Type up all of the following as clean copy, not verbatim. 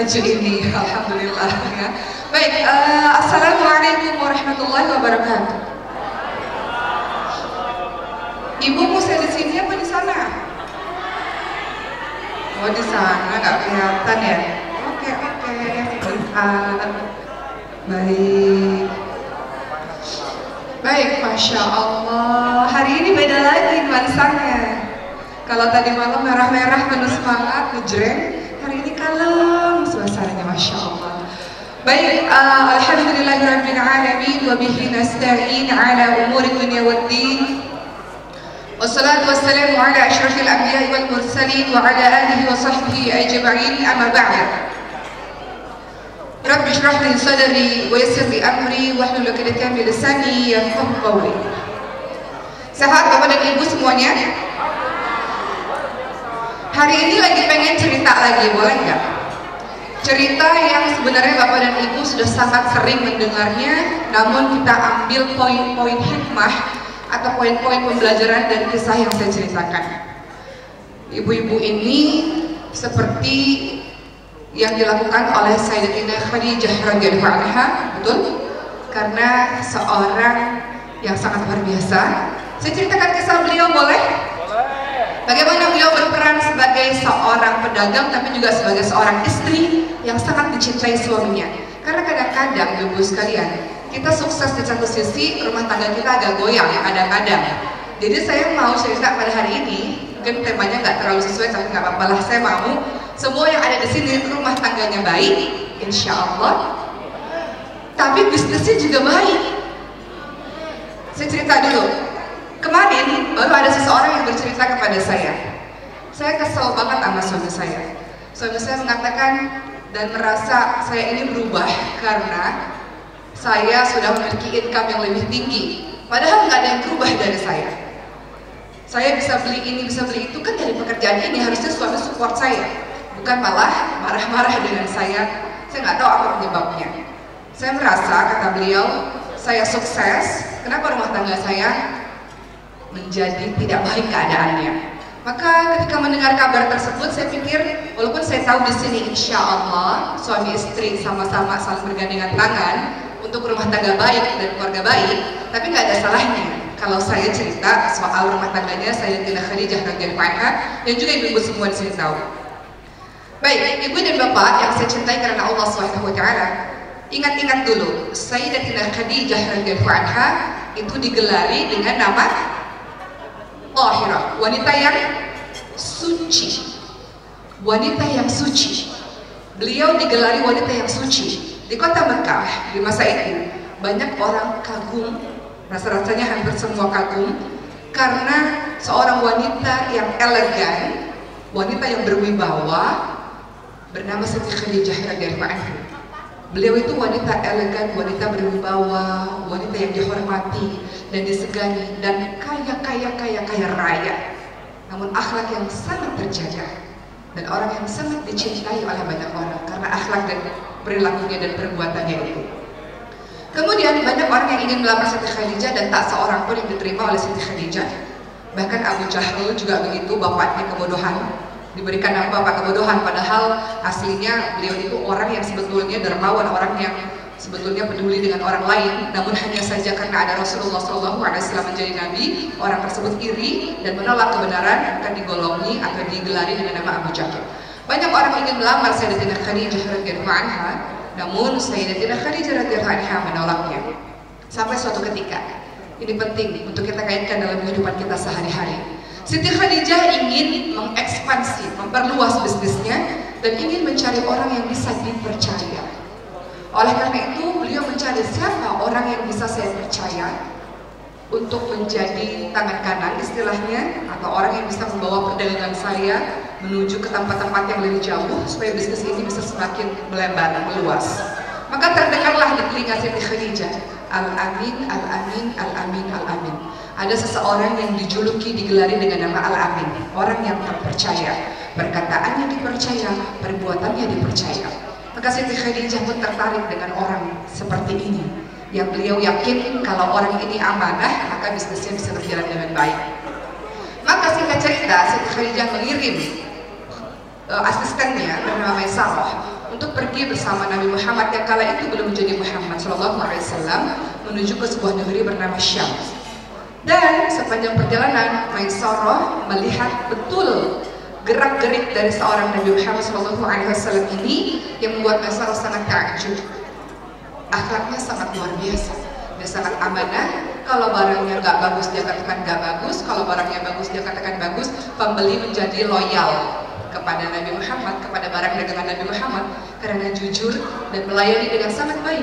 baju ini, alhamdulillah ya. Baik, assalamualaikum warahmatullahi wabarakatuh. Ibu mau saya di sini apa di sana? Oh di sana nggak kelihatan ya. Oke, baik. Baik, masya Allah. Hari ini beda lagi nuansanya. Kalau tadi malam merah-merah penuh semangat, ngejreng. Hari ini kalem suasananya, masya Allah. Baik, alhamdulillahirabbil alamin wa bihi nasta'in ala umuri dunya waddin. Wassalatu wassalamu ala asyrafil anbiya'i wal mursalin wa ala alihi wa sahbihi ajma'in, amma ba'd. Rabbi shrah li sadri wa yassir li amri wahlul 'uqdatam min lisani yafqahu qawli. Sehat Bapak dan Ibu semuanya? Hari ini lagi pengen cerita lagi, boleh nggak? Cerita yang sebenarnya Bapak dan Ibu sudah sangat sering mendengarnya, namun kita ambil poin-poin hikmah atau poin-poin pembelajaran dari kisah yang saya ceritakan. Ibu-ibu ini seperti yang dilakukan oleh Sayyidatina Khadijah radhiyallahu anha, betul? Karena seorang yang sangat luar biasa. Saya ceritakan kisah beliau, boleh? Bagaimana beliau berperan sebagai seorang pedagang tapi juga sebagai seorang istri yang sangat dicintai suaminya. Karena kadang-kadang ibu sekalian, kita sukses di satu sisi, rumah tangga kita agak goyang kadang-kadang. Jadi saya mau cerita pada hari ini, mungkin temanya nggak terlalu sesuai tapi nggak apa-apa lah. Saya mau semua yang ada di sini rumah tangganya baik, insya Allah. Tapi bisnisnya juga baik. Saya cerita dulu. Kemarin baru ada seseorang yang bercerita kepada saya kesel banget sama suami saya. Suami saya mengatakan dan merasa saya ini berubah karena saya sudah memiliki income yang lebih tinggi. Padahal nggak ada yang berubah dari saya. Saya bisa beli ini, bisa beli itu kan dari pekerjaan ini, harusnya suami support saya, bukan malah marah-marah dengan saya. Saya nggak tahu apa penyebabnya. Saya merasa, kata beliau, saya sukses. Kenapa rumah tangga saya menjadi tidak baik keadaannya? Maka ketika mendengar kabar tersebut, saya pikir walaupun saya tahu di sini insya Allah suami istri sama-sama saling bergandengan tangan untuk rumah tangga baik dan keluarga baik, tapi nggak ada salahnya kalau saya cerita soal rumah tangganya Sayyidatina Khadijah radhiyallahu anha dan juga ibu-ibu semua di sini tahu. Baik, ibu dan bapak yang saya cintai karena Allah Subhanahu wa taala, ingat-ingat dulu Sayyidatina Khadijah radhiyallahu anha itu digelari dengan nama Tahirah, wanita yang suci, wanita yang suci. Beliau digelari wanita yang suci. Di kota Mekah di masa itu banyak orang kagum, rasa-rasanya hampir semua kagum karena seorang wanita yang elegan, wanita yang berwibawa bernama Siti Khadijah radhiyallahu anha. Beliau itu wanita elegan, wanita berwibawa, wanita yang dihormati dan disegani dan kaya raya. Namun akhlak yang sangat terjaga dan orang yang sangat dicintai oleh banyak orang karena akhlak dan perilakunya dan perbuatannya itu. Kemudian banyak orang yang ingin melamar Siti Khadijah dan tak seorang pun yang diterima oleh Siti Khadijah. Bahkan Abu Jahal juga begitu, bapaknya kebodohan. Diberikan nama bapak kebodohan, padahal aslinya beliau itu orang yang sebetulnya dermawan, orang yang sebetulnya peduli dengan orang lain. Namun hanya saja karena ada Rasulullah SAW menjadi nabi, orang tersebut iri dan menolak kebenaran, akan digolongi atau digelari dengan nama Abu Jahal. Banyak orang ingin melamar Sayyidatina Khadijah radhiyallahu anha, namun Sayyidatina Khadijah radhiyallahu anha menolaknya. Sampai suatu ketika, ini penting untuk kita kaitkan dalam kehidupan kita sehari-hari. Siti Khadijah ingin mengekspansi, memperluas bisnisnya dan ingin mencari orang yang bisa dipercaya. Oleh karena itu, beliau mencari siapa orang yang bisa saya percaya untuk menjadi tangan kanan istilahnya, atau orang yang bisa membawa perdagangan saya menuju ke tempat-tempat yang lebih jauh supaya bisnis ini bisa semakin melebar, meluas. Maka terdengarlah di telinga Siti Khadijah, Al-Amin, Al-Amin, Al-Amin, Al-Amin. Ada seseorang yang dijuluki, digelari dengan nama Al-Amin, orang yang terpercaya, perkataannya dipercaya, perbuatannya dipercaya. Maka Siti Khadijah pun tertarik dengan orang seperti ini, yang beliau yakin kalau orang ini amanah, maka bisnisnya bisa berjalan dengan baik. Maka singkat cerita, Siti Khadijah mengirim asistennya bernama Maisarah untuk pergi bersama Nabi Muhammad yang kala itu belum menjadi Muhammad Shallallahu Alaihi Wasallam menuju ke sebuah negeri bernama Syam. Dan sepanjang perjalanan Maisarah melihat betul gerak-gerik dari seorang Nabi Muhammad Shallallahu Alaihi Wasallam ini yang membuat Maisarah sangat takjub. Akhlaknya sangat luar biasa. Dia sangat amanah. Kalau barangnya nggak bagus dia katakan nggak bagus. Kalau barangnya bagus dia katakan bagus. Pembeli menjadi loyal kepada Nabi Muhammad, kepada barang dagangan Nabi Muhammad karena jujur dan melayani dengan sangat baik.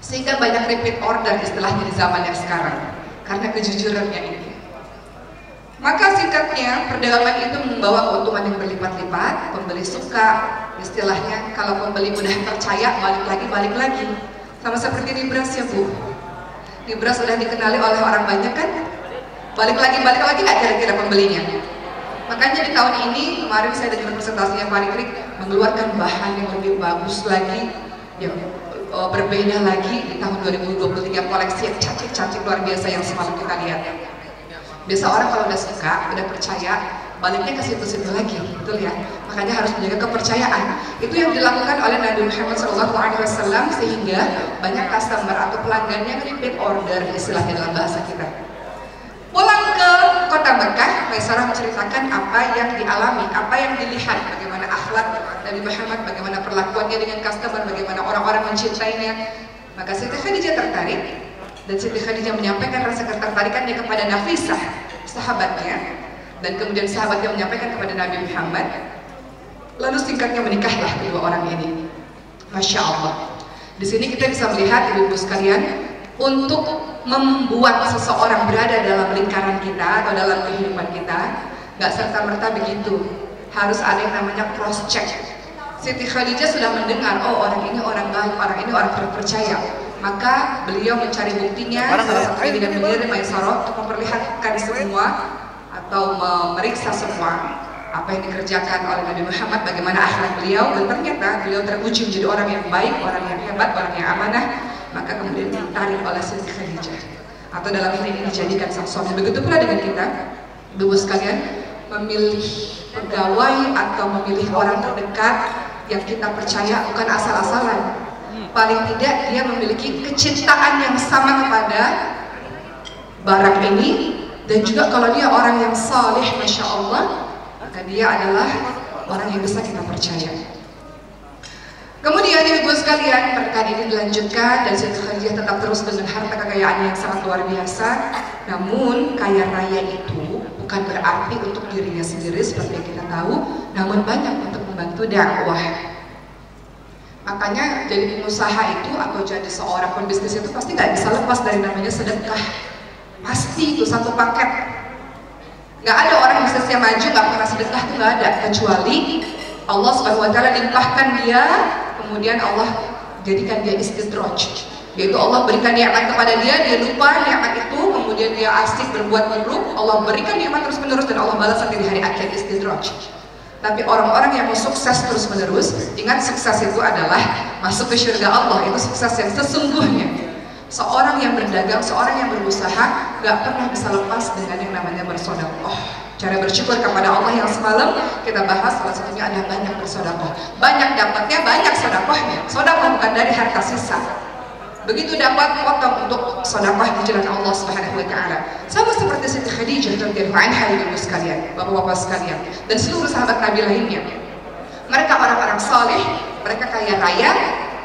Sehingga banyak repeat order istilahnya di zaman yang sekarang karena kejujurannya ini. Maka singkatnya perdagangan itu membawa keuntungan yang berlipat-lipat. Pembeli suka, istilahnya kalau pembeli mudah percaya balik lagi. Sama seperti di beras ya Bu. Di beras sudah dikenali oleh orang banyak kan? Balik lagi nggak kira-kira pembelinya? Makanya di tahun ini kemarin saya dengar presentasinya Pak Rikrik mengeluarkan bahan yang lebih bagus lagi, yang berbeda lagi di tahun 2023, koleksi yang cantik luar biasa yang semalam kita lihat. Biasa orang kalau udah suka, udah percaya, baliknya ke situ-situ lagi, betul ya? Makanya harus menjaga kepercayaan. Itu yang dilakukan oleh Nabi Muhammad SAW sehingga banyak customer atau pelanggan yang repeat order istilahnya dalam bahasa kita. Pulang ke kota Mekah, Maisarah menceritakan apa yang dialami, apa yang dilihat, bagaimana akhlak Nabi Muhammad, bagaimana perlakuannya dengan customer, bagaimana orang-orang mencintainya. Maka Siti Khadijah tertarik, dan Siti Khadijah menyampaikan rasa ketertarikannya kepada Nafisah, sahabatnya, dan kemudian sahabatnya menyampaikan kepada Nabi Muhammad. Lalu singkatnya menikahlah kedua orang ini. Masya Allah. Di sini kita bisa melihat ibu-ibu sekalian, untuk membuat seseorang berada dalam lingkaran kita atau dalam kehidupan kita, nggak serta-merta begitu. Harus ada yang namanya cross check. Siti Khadijah sudah mendengar, oh orang ini orang baik, orang ini orang terpercaya. Maka beliau mencari buktinya, salah satunya dengan mengirim Maisarah untuk memperlihatkan semua atau memeriksa semua apa yang dikerjakan oleh Nabi Muhammad, bagaimana akhlak beliau, dan ternyata beliau teruji menjadi orang yang baik, orang yang hebat, orang yang amanah. Maka kemudian ditarik oleh Siti Khadijah, atau dalam hal ini dijadikan sang suami. Begitu pula dengan kita, ibu sekalian, memilih pegawai atau memilih orang terdekat yang kita percaya bukan asal-asalan. Paling tidak dia memiliki kecintaan yang sama kepada barang ini, dan juga kalau dia orang yang saleh, masya Allah, maka dia adalah orang yang bisa kita percaya. Kemudian ibu sekalian, pernikahan ini dilanjutkan dan Siti Khadijah tetap terus dengan harta kekayaan yang sangat luar biasa. Namun kaya raya itu bukan berarti untuk dirinya sendiri seperti yang kita tahu, namun banyak untuk membantu dakwah. Makanya jadi pengusaha itu atau jadi seorang pembisnis itu pasti nggak bisa lepas dari namanya sedekah. Pasti itu satu paket. Nggak ada orang bisnisnya maju nggak pernah sedekah, itu nggak ada, kecuali Allah Subhanahu Wa Taala limpahkan dia. Kemudian Allah jadikan dia istidraj, yaitu Allah berikan nikmat kepada dia, dia lupa nikmat itu, kemudian dia asik berbuat buruk, Allah berikan nikmat terus menerus dan Allah balas sampai di hari akhir, istidraj. Tapi orang-orang yang mau sukses terus menerus, ingat sukses itu adalah masuk ke surga Allah, itu sukses yang sesungguhnya. Seorang yang berdagang, seorang yang berusaha gak pernah bisa lepas dengan yang namanya bersedekah. Cara bersyukur kepada Allah yang semalam kita bahas, salah satunya adalah banyak bersedekah. Banyak dapatnya, banyak sedekahnya. Sedekah bukan dari harta sisa. Begitu dapat potong untuk sedekah di jalan Allah Subhanahu Wa Taala. Sama seperti Siti Khadijah radhiyallahu anha, ibu sekalian, bapak-bapak sekalian, dan seluruh sahabat Nabi lainnya. Mereka orang-orang saleh, mereka kaya raya,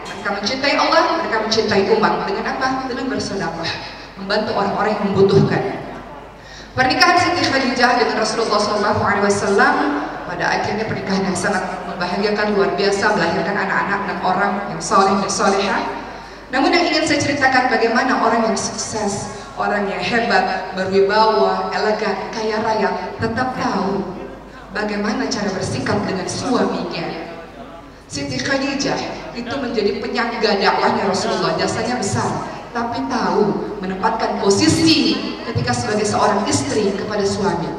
mereka mencintai Allah, mereka mencintai umat. Dengan apa? Dengan bersedekah, membantu orang-orang yang membutuhkan. Pernikahan Siti Khadijah dengan Rasulullah SAW pada akhirnya pernikahan yang sangat membahagiakan, luar biasa, melahirkan anak-anak 6 orang yang saleh dan salehah. Namun yang ingin saya ceritakan bagaimana orang yang sukses, orang yang hebat, berwibawa, elegan, kaya raya tetap tahu bagaimana cara bersikap dengan suaminya. Siti Khadijah itu menjadi penyangga dakwahnya Rasulullah, jasanya besar, tapi tahu menempatkan posisi ketika sebagai seorang istri kepada suami.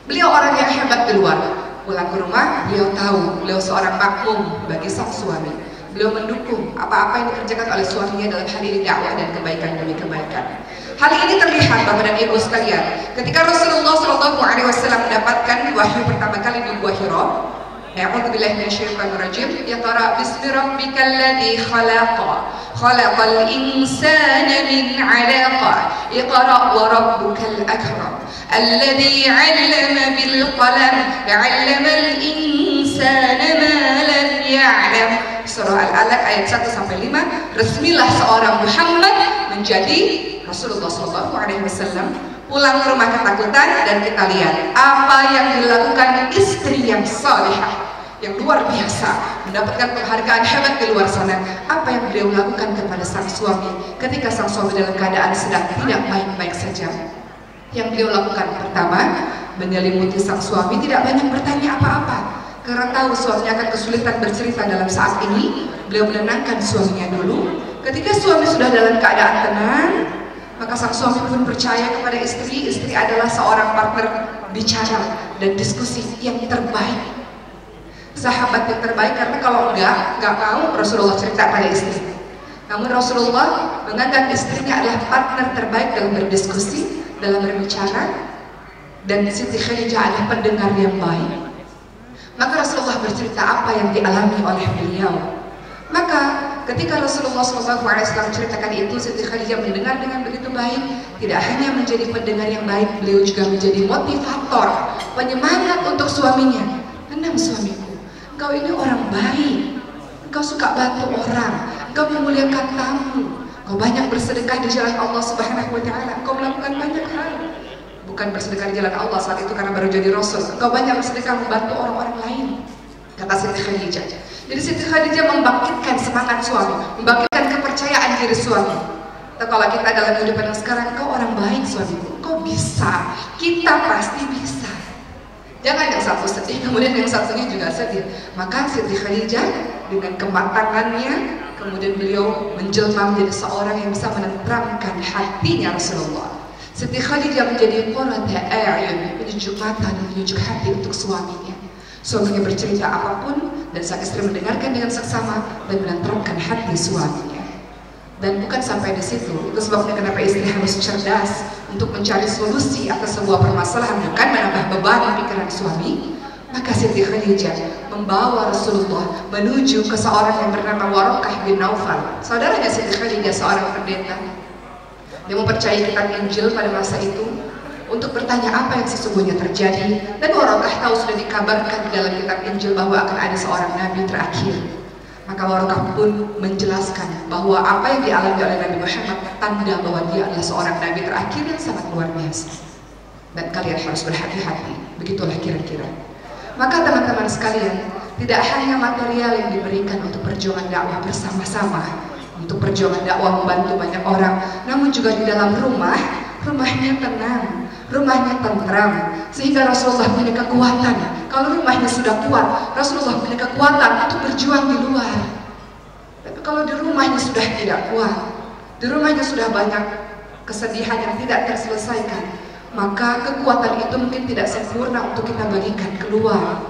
Beliau orang yang hebat di luar, pulang ke rumah beliau tahu beliau seorang makmum bagi sang suami. Beliau mendukung apa-apa yang dikerjakan oleh suaminya dalam hal ini dakwah dan kebaikan demi kebaikan. Hal ini terlihat Bapak dan Ibu sekalian ketika Rasulullah SAW mendapatkan wahyu pertama kali di Gua Hira. A'udzubillahi minasyaitonirrajim. Iqra bismi rabbikal ladzi khalaqa, khalaqal insana min 'alaqa, iqra wa rabbukal akram, alladzi 'allama bil qalam, 'allamal insana ma lam ya'lam. Surah Al-Alaq ayat 1-5. Resmilah seorang Muhammad menjadi Rasulullah SAW. Pulang ke rumah ketakutan, dan kita lihat apa yang dilakukan istri yang salihah, yang luar biasa, mendapatkan penghargaan hebat di luar sana. Apa yang beliau lakukan kepada sang suami ketika sang suami dalam keadaan sedang tidak baik-baik saja? Yang beliau lakukan pertama, menyelimuti sang suami, tidak banyak bertanya apa-apa, karena tahu suaminya akan kesulitan bercerita dalam saat ini. Beliau menenangkan suaminya dulu. Ketika suami sudah dalam keadaan tenang, maka sang suami pun percaya kepada istri. Istri adalah seorang partner bicara dan diskusi yang terbaik, sahabat yang terbaik. Karena kalau nggak mau Rasulullah cerita pada istri. Namun Rasulullah menganggap istrinya adalah partner terbaik dalam berdiskusi, dalam berbicara, dan Siti Khadijah adalah pendengar yang baik. Maka Rasulullah bercerita apa yang dialami oleh beliau. Maka ketika Rasulullah SAW ceritakan itu, Siti Khadijah mendengar dengan begitu baik. Tidak hanya menjadi pendengar yang baik, beliau juga menjadi motivator, penyemangat untuk suaminya. Tenang suamiku, engkau ini orang baik, engkau suka bantu orang, engkau memuliakan tamu, engkau banyak bersedekah di jalan Allah Subhanahu wa Ta'ala, engkau melakukan banyak hal. Bukan bersedekah di jalan Allah saat itu karena baru jadi Rasul, engkau banyak bersedekah membantu orang-orang lain, kata Siti Khadijah. Jadi Siti Khadijah membangkitkan semangat suami, membangkitkan kepercayaan diri suami. Atau kalau kita dalam kehidupan sekarang, kau orang baik suamiku, kau bisa, kita pasti bisa. Jangan yang satu sedih, kemudian yang satunya juga sedih. Maka Siti Khadijah dengan kematangannya, kemudian beliau menjelma menjadi seorang yang bisa menenteramkan hatinya Rasulullah. Siti Khadijah menjadi qurrata a'yun, penyejuk mata dan penyejuk hati untuk suaminya. Suaminya bercerita apapun, dan sang istri mendengarkan dengan seksama dan menenteramkan hati suaminya. Dan bukan sampai di situ, itu sebabnya kenapa istri harus cerdas untuk mencari solusi atas sebuah permasalahan, bukan menambah beban pikiran suami. Maka Siti Khadijah membawa Rasulullah menuju ke seorang yang bernama Waraqah bin Naufal, saudaranya Siti Khadijah, seorang pendeta. Dia mempercayai kitab Injil pada masa itu untuk bertanya apa yang sesungguhnya terjadi. Dan Waraqah tahu sudah dikabarkan di dalam kitab Injil bahwa akan ada seorang nabi terakhir. Maka Waraqah pun menjelaskan bahwa apa yang dialami oleh Nabi Muhammad tanda bahwa dia adalah seorang nabi terakhir yang sangat luar biasa. Dan kalian harus berhati-hati. Begitulah kira-kira. Maka teman-teman sekalian, tidak hanya material yang diberikan untuk perjuangan dakwah bersama-sama, untuk perjuangan dakwah membantu banyak orang, namun juga di dalam rumah, rumahnya tenang, rumahnya tentram, sehingga Rasulullah punya kekuatan. Kalau rumahnya sudah kuat, Rasulullah punya kekuatan untuk berjuang di luar. Tapi kalau di rumahnya sudah tidak kuat, di rumahnya sudah banyak kesedihan yang tidak terselesaikan, maka kekuatan itu mungkin tidak sempurna untuk kita bagikan keluar.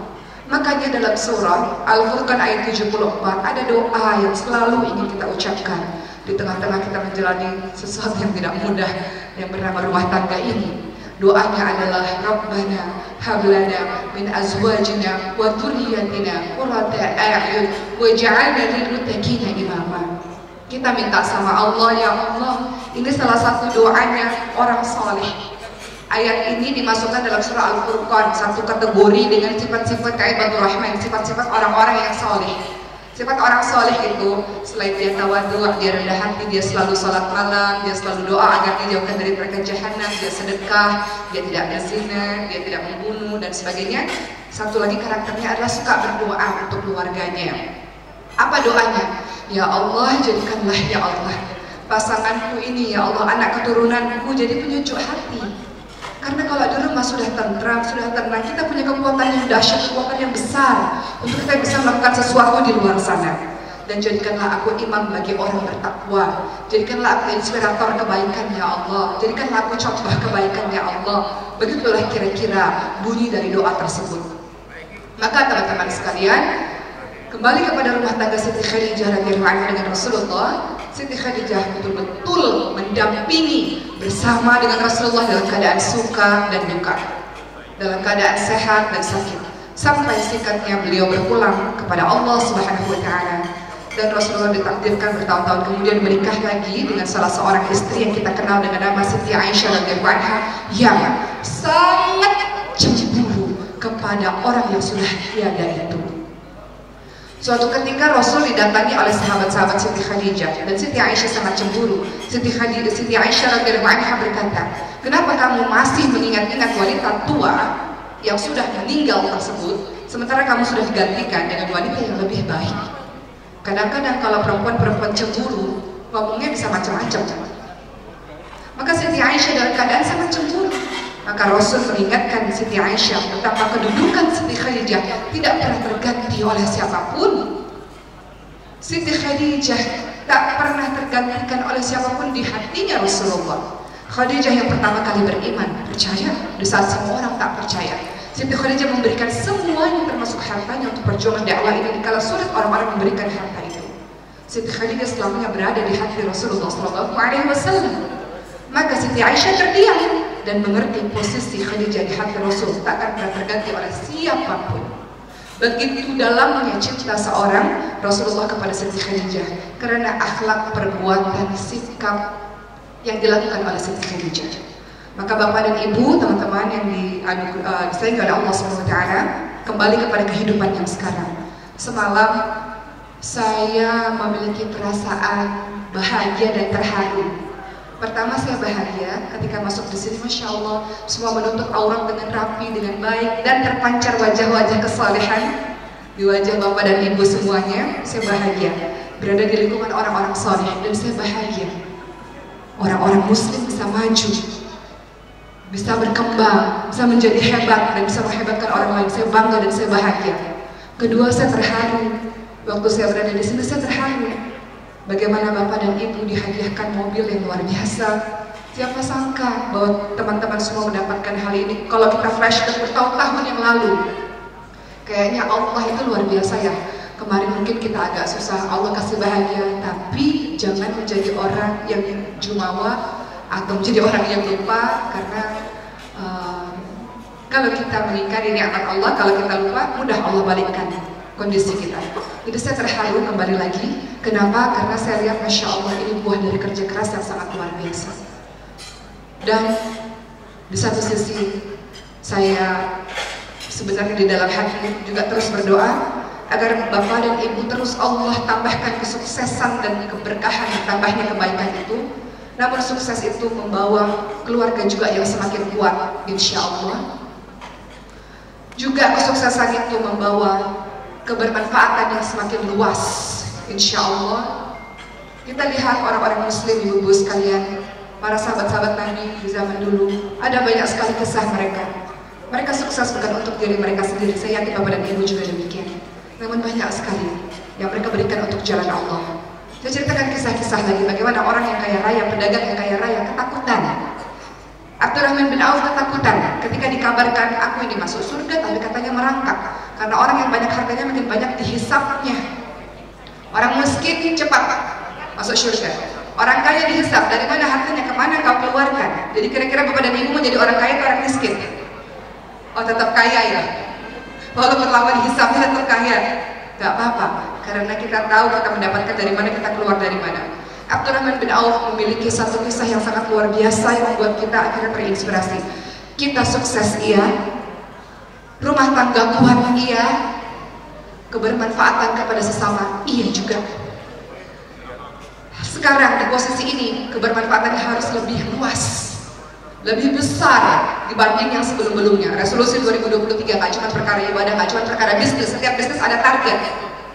Makanya dalam surah Al-Furqan ayat 74 ada doa yang selalu ingin kita ucapkan di tengah-tengah kita menjalani sesuatu yang tidak mudah yang bernama rumah tangga ini. Doanya adalah Rabbana hablana min azwajina wa dhurriyyatina qurrata a'yun waj'alna lil muttaqina imama. Kita minta sama Allah, ya Allah, ini salah satu doanya orang saleh. Ayat ini dimasukkan dalam surah Al-Furqan, satu kategori dengan sifat-sifat ibadur rahman, sifat-sifat orang-orang yang saleh. Sifat orang soleh itu selain dia tawadhu, dia rendah hati, dia selalu salat malam, dia selalu doa agar dijauhkan dari neraka jahanam, dia sedekah, dia tidak berzina, dia tidak membunuh dan sebagainya. Satu lagi karakternya adalah suka berdoa untuk keluarganya. Apa doanya? Ya Allah, jadikanlah ya Allah pasanganku ini, ya Allah, anak keturunanku jadi penyejuk hati. Karena kalau di rumah sudah tentram, sudah tenang, kita punya kekuatan yang dahsyat, kekuatan yang besar untuk kita bisa melakukan sesuatu di luar sana. Dan jadikanlah aku imam bagi orang bertakwa, jadikanlah aku inspirator kebaikan ya Allah, jadikanlah aku contoh kebaikan ya Allah. Begitulah kira-kira bunyi dari doa tersebut. Maka teman-teman sekalian, kembali kepada rumah tangga Siti Khadijah radhiyallahu anha dengan Rasulullah. Siti Khadijah betul-betul mendampingi bersama dengan Rasulullah dalam keadaan suka dan duka, dalam keadaan sehat dan sakit. sampai singkatnya beliau berpulang kepada Allah Subhanahu wa Ta'ala. Dan Rasulullah ditakdirkan bertahun-tahun kemudian menikah lagi dengan salah seorang istri yang kita kenal dengan nama Siti Aisyah radhiyallahu anha, yang sangat cemburu kepada orang yang sudah tiada itu. Suatu ketika Rasul didatangi oleh sahabat-sahabat Siti Khadijah, dan Siti Aisyah sangat cemburu. Siti Aisyah radhiyallahu anha berkata, "Kenapa kamu masih mengingat-ingat wanita tua yang sudah meninggal tersebut, sementara kamu sudah digantikan dengan wanita yang lebih baik?" Kadang-kadang kalau perempuan-perempuan cemburu, ngomongnya bisa macam-macam. Maka Siti Aisyah dalam keadaan sangat cemburu. Maka Rasul mengingatkan Siti Aisyah betapa kedudukan Siti Khadijah tidak pernah terganti oleh siapapun. Siti Khadijah tak pernah tergantikan oleh siapapun di hatinya Rasulullah. Khadijah yang pertama kali beriman, percaya di saat semua orang tak percaya. Siti Khadijah memberikan semuanya termasuk hartanya untuk perjuangan dakwah ini kala sulit orang-orang memberikan harta itu. Siti Khadijah selamanya berada di hati Rasulullah SAW. Maka Siti Aisyah terdiam dan mengerti posisi Khadijah di hati Rasul takkan pernah terganti oleh siapapun. Begitu dalamnya cinta seorang Rasulullah kepada Siti Khadijah karena akhlak, perbuatan, sikap yang dilakukan oleh Siti Khadijah. Maka Bapak dan Ibu, teman-teman yang disayangi oleh Allah SWT, kembali kepada kehidupan yang sekarang. Semalam saya memiliki perasaan bahagia dan terharu. Pertama, saya bahagia ketika masuk di sini, Masya Allah, semua menutup aurat dengan rapi, dengan baik, dan terpancar wajah-wajah kesalehan di wajah Bapak dan Ibu semuanya. Saya bahagia berada di lingkungan orang-orang saleh, dan saya bahagia orang-orang Muslim bisa maju, bisa berkembang, bisa menjadi hebat, dan bisa menghebatkan orang lain. Saya bangga dan saya bahagia. Kedua, saya terharu. Waktu saya berada di sini, saya terharu. Bagaimana Bapak dan Ibu dihadiahkan mobil yang luar biasa. Siapa sangka bahwa teman-teman semua mendapatkan hal ini. Kalau kita flashback bertahun-tahun yang lalu, kayaknya Allah itu luar biasa ya. Kemarin mungkin kita agak susah, Allah kasih bahagia, tapi jangan menjadi orang yang jumawa atau menjadi orang yang lupa, karena kalau kita mengingkari nikmat Allah, kalau kita lupa, mudah Allah balikkan kondisi kita. Jadi saya terharu kembali lagi. Kenapa? Karena saya lihat Masya Allah ini buah dari kerja keras yang sangat luar biasa. Dan di satu sisi saya sebenarnya di dalam hati juga terus berdoa agar Bapak dan Ibu terus Allah tambahkan kesuksesan dan keberkahan, tambahnya kebaikan itu. Namun sukses itu membawa keluarga juga yang semakin kuat, insya Allah. Juga kesuksesan itu membawa kebermanfaatan yang semakin luas, insya Allah. Kita lihat orang-orang Muslim, ibu-ibu sekalian, para sahabat-sahabat Nabi di zaman dulu, ada banyak sekali kisah mereka. Mereka sukses bukan untuk diri mereka sendiri, saya yakin Bapak dan Ibu juga demikian. Namun banyak sekali yang mereka berikan untuk jalan Allah. Saya ceritakan kisah-kisah lagi bagaimana orang yang kaya raya, pedagang yang kaya raya ketakutan. Abdurrahman bin Auf ketakutan ketika dikabarkan aku ini masuk surga, tapi katanya merangkak karena orang yang banyak hartanya makin banyak dihisapnya. Orang miskin cepat masuk surga, orang kaya dihisap, dari mana hartanya, kemana kau keluarkan. Jadi kira-kira Bapak dan Ibu menjadi orang kaya atau orang miskin? Oh, tetap kaya ya, walaupun lama dihisapnya tetap kaya. Gak apa-apa, karena kita tahu kita mendapatkan dari mana, kita keluar dari mana. Abdurrahman bin Auf memiliki satu kisah yang sangat luar biasa yang membuat kita akhirnya terinspirasi. Kita sukses iya, rumah tangga kuat iya, kebermanfaatan kepada sesama iya juga. Sekarang di posisi ini kebermanfaatannya harus lebih luas, lebih besar dibanding yang sebelum-belumnya. Resolusi 2023 gak cuma perkara ibadah, gak cuma perkara bisnis. Setiap bisnis ada target.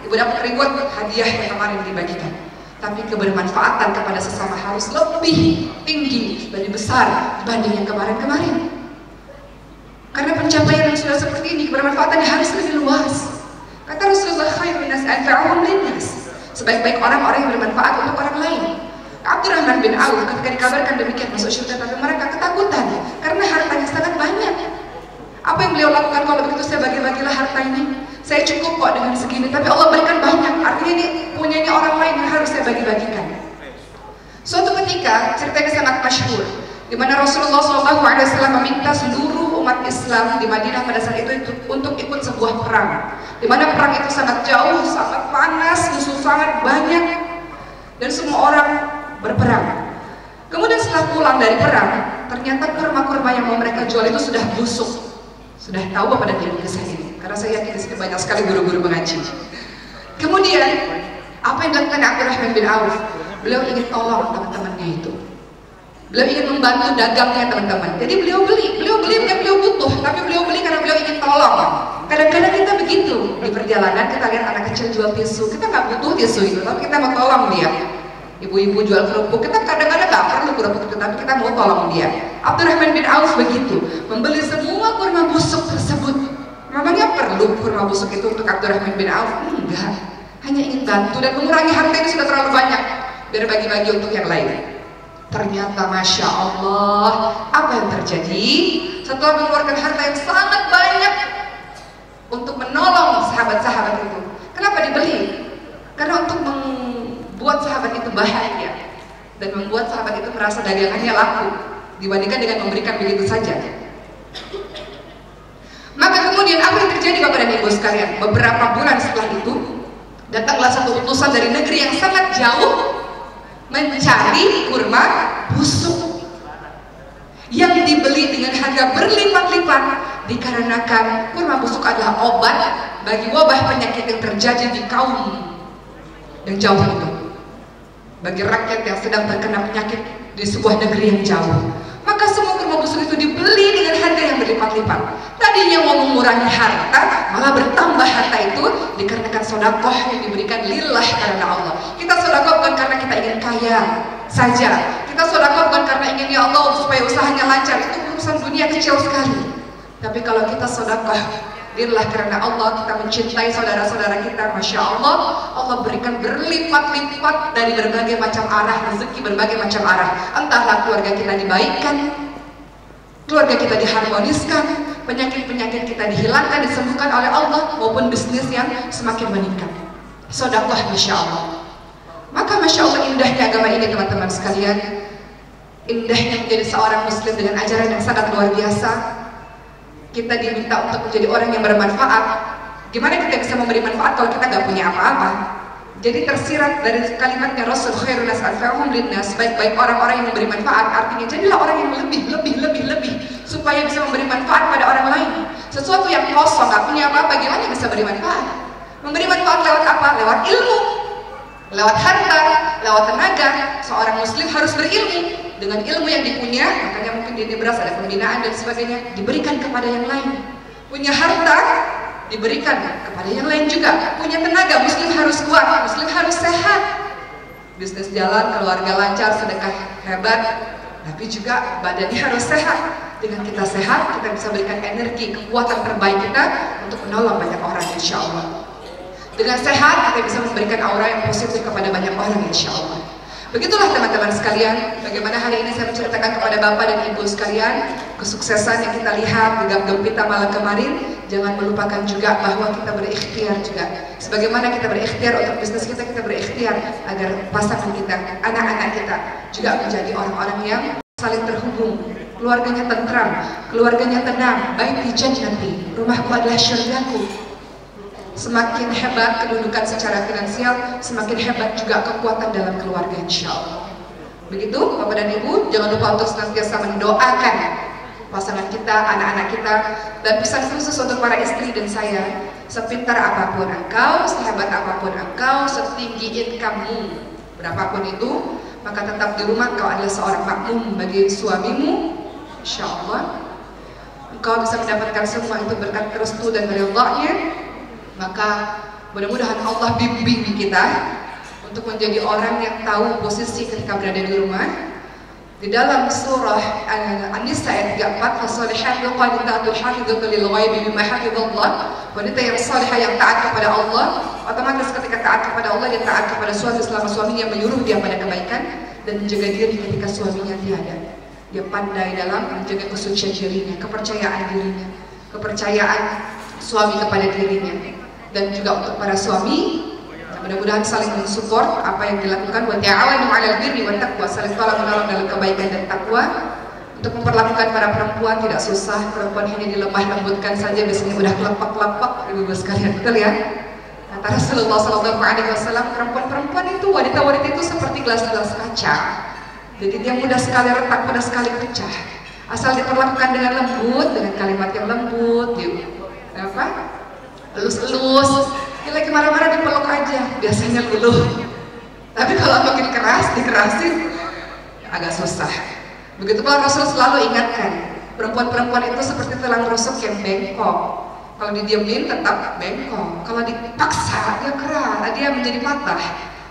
Ibu dapat reward hadiah yang kemarin dibagikan. Tapi kebermanfaatan kepada sesama harus lebih tinggi, lebih besar dibanding yang kemarin-kemarin. Karena pencapaian yang sudah seperti ini, kebermanfaatannya harus lebih luas. Kata Rasulullah, khairun nas anfa'uhum linnas. Sebaik-baik orang-orang yang bermanfaat untuk orang lain. Abdurrahman bin Auf ketika dikabarkan demikian masuk surga, tapi mereka ketakutan karena hartanya sangat banyak. Apa yang beliau lakukan? Kalau begitu saya bagi-bagilah harta ini. Saya cukup kok dengan segini, tapi Allah berikan banyak. Artinya ini punyanya orang lain yang harus saya bagi-bagikan. Suatu ketika ceritanya sangat masyhur, di mana Rasulullah SAW meminta seluruh umat Islam di Madinah pada saat itu untuk ikut sebuah perang, di mana perang itu sangat jauh, sangat panas, musuh sangat banyak, dan semua orang berperang. Kemudian setelah pulang dari perang, ternyata kurma-kurma yang mau mereka jual itu sudah busuk. Sudah tahu Bapak dan Ibu kisah ini? Karena saya yakin di sini banyak sekali guru-guru mengaji. Kemudian apa yang dilakukan Abdurrahman bin Auf? Beliau ingin tolong teman-temannya itu. Beliau ingin membantu dagangnya teman-teman. Jadi beliau beli bukan beliau butuh, tapi beliau beli karena beliau ingin tolong. Kadang-kadang kita begitu di perjalanan, kita lihat anak kecil jual tisu, kita nggak butuh tisu itu, tapi kita mau tolong dia. Ibu-ibu jual kerupuk, kita kadang-kadang nggak perlu kerupuk itu, tapi kita mau tolong dia. Abdurrahman bin Auf begitu, membeli semua kurma busuk tersebut. Memangnya perlu kurma busuk itu untuk Abdurrahman bin Auf? Enggak, hanya ingin bantu dan mengurangi harta ini sudah terlalu banyak, biar bagi-bagi untuk yang lain. Ternyata Masya Allah, apa yang terjadi? Setelah mengeluarkan harta yang sangat banyak untuk menolong sahabat-sahabat itu, kenapa dibeli? Karena untuk membuat sahabat itu bahagia dan membuat sahabat itu merasa dagangannya laku dibandingkan dengan memberikan begitu saja. Maka kemudian apa yang terjadi Bapak dan Ibu sekalian? Beberapa bulan setelah itu datanglah satu utusan dari negeri yang sangat jauh mencari kurma busuk yang dibeli dengan harga berlipat-lipat, dikarenakan kurma busuk adalah obat bagi wabah penyakit yang terjadi di kaum yang jauh itu, bagi rakyat yang sedang terkena penyakit di sebuah negeri yang jauh. Maka semua kurma busuk itu dibeli dengan harga yang berlipat-lipat. Tadinya mau mengurangi harta, malah bertambah harta itu dikarenakan sedekah yang diberikan lillah karena Allah. Kita sedekah bukan karena kita ingin kaya saja. Kita sedekah bukan karena ingin ya Allah supaya usahanya lancar, itu urusan dunia kecil sekali. Tapi kalau kita sedekah lillah karena Allah, kita mencintai saudara-saudara kita, Masya Allah, Allah berikan berlipat-lipat dari berbagai macam arah, rezeki berbagai macam arah. Entahlah keluarga kita dibaikkan, keluarga kita diharmoniskan, penyakit-penyakit kita dihilangkan, disembuhkan oleh Allah, maupun bisnis yang semakin meningkat. Sedekah Masya Allah. Maka Masya Allah indahnya agama ini teman-teman sekalian, indahnya menjadi seorang muslim dengan ajaran yang sangat luar biasa. Kita diminta untuk menjadi orang yang bermanfaat. Gimana kita bisa memberi manfaat kalau kita nggak punya apa-apa? Jadi tersirat dari kalimatnya Rasul khairun nas anfa'uhum linnas, baik-baik orang-orang yang memberi manfaat. Artinya jadilah orang yang lebih supaya bisa memberi manfaat pada orang lain. Sesuatu yang kosong, nggak punya apa-apa, gimana bisa beri manfaat? Memberi manfaat lewat apa? Lewat ilmu, lewat harta, lewat tenaga. Seorang muslim harus berilmu. Dengan ilmu yang dipunya, makanya mungkin di Nibras ada pembinaan dan sebagainya, diberikan kepada yang lain. Punya harta, diberikan kepada yang lain juga. Punya tenaga, muslim harus kuat, muslim harus sehat. Bisnis jalan, keluarga lancar, sedekah hebat, tapi juga badannya harus sehat. Dengan kita sehat, kita bisa berikan energi, kekuatan terbaik kita untuk menolong banyak orang, insya Allah. Dengan sehat, kita bisa memberikan aura yang positif kepada banyak orang, insya Allah. Begitulah teman-teman sekalian, bagaimana hari ini saya menceritakan kepada Bapak dan Ibu sekalian kesuksesan yang kita lihat gegap gempita malam kemarin. Jangan melupakan juga bahwa kita berikhtiar juga. Sebagaimana kita berikhtiar untuk bisnis kita, kita berikhtiar agar pasangan kita, anak-anak kita juga menjadi orang-orang yang saling terhubung, keluarganya tentram, keluarganya tenang, baik di jannati, rumahku adalah syurgaku. Semakin hebat kedudukan secara finansial, semakin hebat juga kekuatan dalam keluarga, insya Allah. Begitu Bapak dan Ibu, jangan lupa untuk senantiasa mendoakan pasangan kita, anak-anak kita. Dan pesan khusus untuk para istri dan saya, sepintar apapun engkau, sehebat apapun engkau, setinggi income-mu berapapun itu, maka tetap di rumah engkau adalah seorang makmum bagi suamimu, insya Allah. Engkau bisa mendapatkan semua itu berkat restu dan ridha-Nya. Maka mudah-mudahan Allah bimbing kita untuk menjadi orang yang tahu posisi ketika berada di rumah. Di dalam surah An-Nisa ayat 34, "Fasalihatu qanitatul hafidhatul lil ghaibi bima hafidhallah." Wanita yang salihah yang taat kepada Allah, otomatis ketika taat kepada Allah dia taat kepada suami selama suaminya menyuruh dia pada kebaikan, dan menjaga diri ketika suaminya tiada. Dia pandai dalam menjaga kesucian dirinya, kepercayaan dirinya, kepercayaan suami kepada dirinya. Dan juga untuk para suami, mudah-mudahan saling mensupport apa yang dilakukan, wa ta'awanu 'alal birri wat taqwa, saling tolong menolong dalam kebaikan dan takwa. Untuk memperlakukan para perempuan tidak susah, perempuan hanya dilemah lembutkan saja, biasanya udah kelepak-kelepak, ibu-ibu sekalian, betul ya? Kata Rasulullah SAW, perempuan-perempuan itu, wanita-wanita itu seperti gelas-gelas kaca. Jadi dia mudah sekali retak, mudah sekali pecah. Asal diperlakukan dengan lembut, dengan kalimat yang lembut, elus-elus. Dia lagi marah-marah dipeluk aja, biasanya luluh. Tapi kalau makin keras, dikerasin, agak susah. Begitu pula Rasul selalu ingatkan, perempuan-perempuan itu seperti tulang rusuk yang bengkok. Kalau didiemin tetap bengkok, kalau dipaksa dia keras, dia menjadi patah.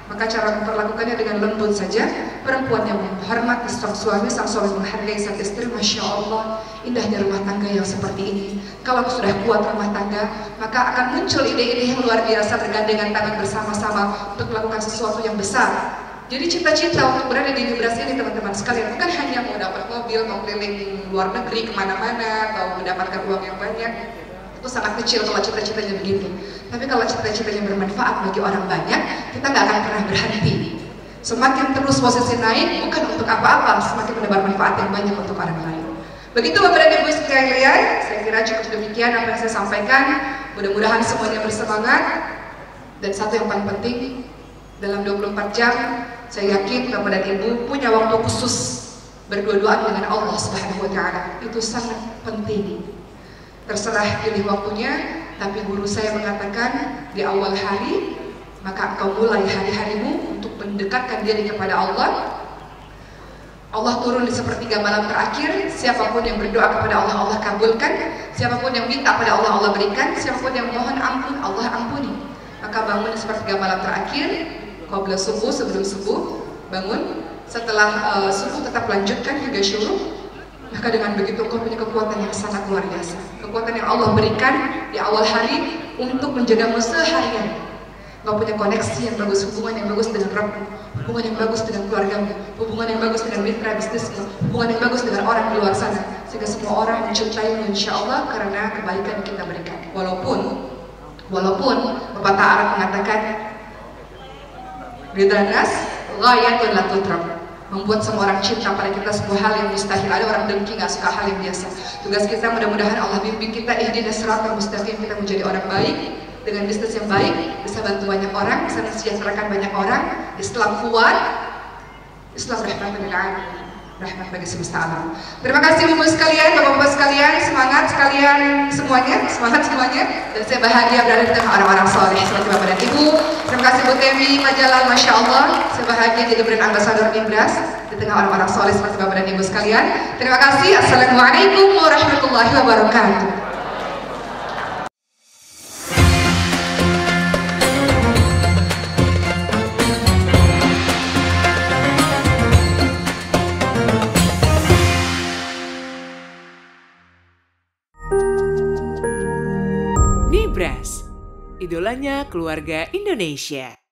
Maka cara memperlakukannya dengan lembut saja. Perempuan yang menghormati sang suami menghargai sang istri. Masya Allah, indahnya rumah tangga yang seperti ini. Kalau sudah kuat rumah tangga, maka akan muncul ide-ide yang luar biasa, bergandengan tangan bersama-sama untuk melakukan sesuatu yang besar. Jadi cita-cita untuk berada di Nibras ini teman-teman sekalian bukan hanya mau dapat mobil, mau keliling luar negeri kemana-mana, atau mendapatkan uang yang banyak. Itu sangat kecil kalau cita-citanya begitu. Tapi kalau cita-citanya bermanfaat bagi orang banyak, kita nggak akan pernah berhenti. Semakin terus posisi naik, bukan untuk apa-apa, semakin menebar manfaat yang banyak untuk orang lain. Begitu Bapak dan Ibu sekalian, saya kira cukup demikian apa yang saya sampaikan. Mudah-mudahan semuanya bersemangat. Dan satu yang paling penting, dalam 24 jam, saya yakin Bapak dan Ibu punya waktu khusus berdua-duaan dengan Allah Subhanahu wa Ta'ala. Itu sangat penting. Terserah pilih waktunya, tapi guru saya mengatakan di awal hari, maka engkau mulai hari-harimu untuk mendekatkan diri kepada Allah. Allah turun di sepertiga malam terakhir. Siapapun yang berdoa kepada Allah, Allah kabulkan. Siapapun yang minta pada Allah, Allah berikan. Siapapun yang mohon ampun, Allah ampuni. Maka bangun di sepertiga malam terakhir, qabla subuh, sebelum subuh bangun. Setelah subuh tetap lanjutkan hingga syuruk. Maka dengan begitu kau punya kekuatan yang sangat luar biasa. Kekuatan yang Allah berikan di awal hari untuk menjagamu seharian. Kau punya koneksi yang bagus, hubungan yang bagus dengan Rabbmu, hubungan yang bagus dengan keluargamu, hubungan yang bagus dengan mitra bisnismu, hubungan yang bagus dengan orang di luar sana. Sehingga semua orang mencintaimu insya Allah karena kebaikan yang kita berikan. Walaupun pepatah Arab mengatakan Ridanas ghayatun la tudrak. Membuat semua orang cinta pada kita sebuah hal yang mustahil. Ada orang dengki, nggak suka hal yang biasa. Tugas kita mudah-mudahan Allah bimbing kita ihdinas siratal mustaqim, kita menjadi orang baik dengan bisnis yang baik, bisa bantu banyak orang, bisa mensejahterakan banyak orang. Islam kuat, Islam rahmatan lil alamin, rahmat bagi semesta alam. Terima kasih Ibu sekalian, Bapak-bapak sekalian, semangat sekalian semuanya, semangat semuanya. Dan saya bahagia berada di tengah orang-orang soleh seperti Bapak dan Ibu. Terima kasih Bu Temi, Pak Jalal, Masya Allah. Saya bahagia jadi brand ambasador Nibras di tengah orang-orang soleh seperti Bapak dan Ibu sekalian. Terima kasih. Assalamualaikum warahmatullahi wabarakatuh. Nibras, idolanya keluarga Indonesia.